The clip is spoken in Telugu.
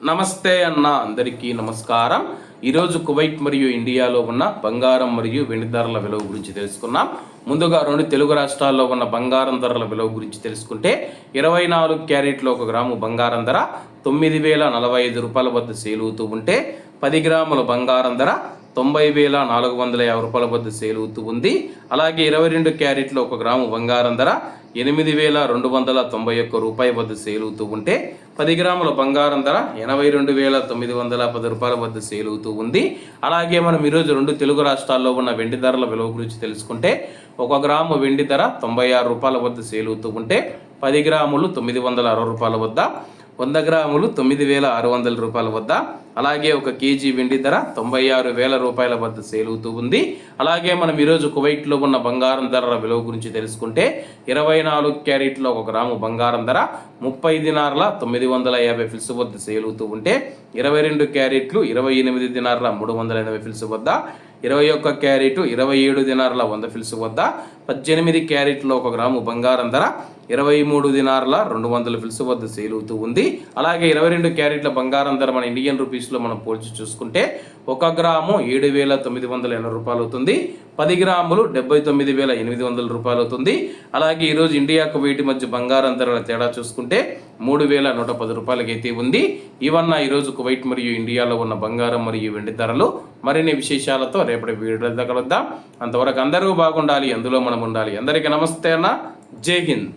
నమస్తే అన్న అందరికీ నమస్కారం. ఈరోజు కువైట్ మరియు ఇండియాలో ఉన్న బంగారం మరియు వెండి ధరల విలువ గురించి తెలుసుకున్నాం. ముందుగా రెండు తెలుగు రాష్ట్రాల్లో ఉన్న బంగారం ధరల విలువ గురించి తెలుసుకుంటే 24 క్యారెట్లో 1 గ్రాము బంగారం ధర 9,045 రూపాయల వద్ద సేల్ అవుతూ ఉంటే 10 గ్రాముల బంగారం ధర 90,450 రూపాయల వద్ద సేల్ అవుతూ ఉంది. అలాగే 22 క్యారెట్లో 1 గ్రాము బంగారం ధర 8,291 రూపాయల వద్ద సేల్ అవుతూ ఉంటే 10 గ్రాముల బంగారం ధర 82,910 రూపాయల వద్ద సేల్ అవుతూ ఉంది. అలాగే మనం ఈరోజు రెండు తెలుగు రాష్ట్రాల్లో ఉన్న వెండి ధరల విలువ గురించి తెలుసుకుంటే 1 గ్రాము వెండి ధర 96 రూపాయల వద్ద సేల్ అవుతూ ఉంటే 10 గ్రాములు 960 రూపాయల వద్ద, 100 గ్రాములు 9,600 రూపాయల వద్ద, అలాగే 1 కేజీ వెండి ధర 96,000 రూపాయల వద్ద సేల్ అవుతూ ఉంది. అలాగే మనం ఈరోజు కువైట్లో ఉన్న బంగారం ధరల విలువ గురించి తెలుసుకుంటే 24 క్యారెట్లో 1 గ్రాము బంగారం ధర 30 దినార్ల 950 ఫిల్స్ వద్ద సేల్ అవుతూ ఉంటే 22 క్యారెట్లు 28 దినార్ల 380 ఫిల్స్ వద్ద, 21 క్యారెట్ 27 దినార్ల 100 ఫిల్స్ వద్ద, 18 క్యారెట్లో 1 గ్రాము బంగారం ధర 23 దినార్ల 200 ఫిల్స్ వద్ద సేల్ అవుతూ ఉంది. అలాగే 22 క్యారెట్ల బంగారం ధర మన ఇండియన్ రూపీస్లో మనం పోల్చి చూసుకుంటే 1 గ్రాము 7,980 రూపాయలు అవుతుంది. 10 గ్రాములు 79,800 రూపాయలు అవుతుంది. అలాగే ఈరోజు ఇండియా కువైట్ మధ్య బంగారం ధరల తేడా చూసుకుంటే 3,110 రూపాయలకి అయితే ఉంది. ఇవన్న ఈరోజు కువైట్ మరియు ఇండియాలో ఉన్న బంగారం మరియు వెండి ధరలు. మరిన్ని విశేషాలతో రేపటి వీడియోలో కలుద్దాం. అంతవరకు అందరూ బాగుండాలి, అందులో మనం ఉండాలి. అందరికీ నమస్తే అన్న, జై హింద్.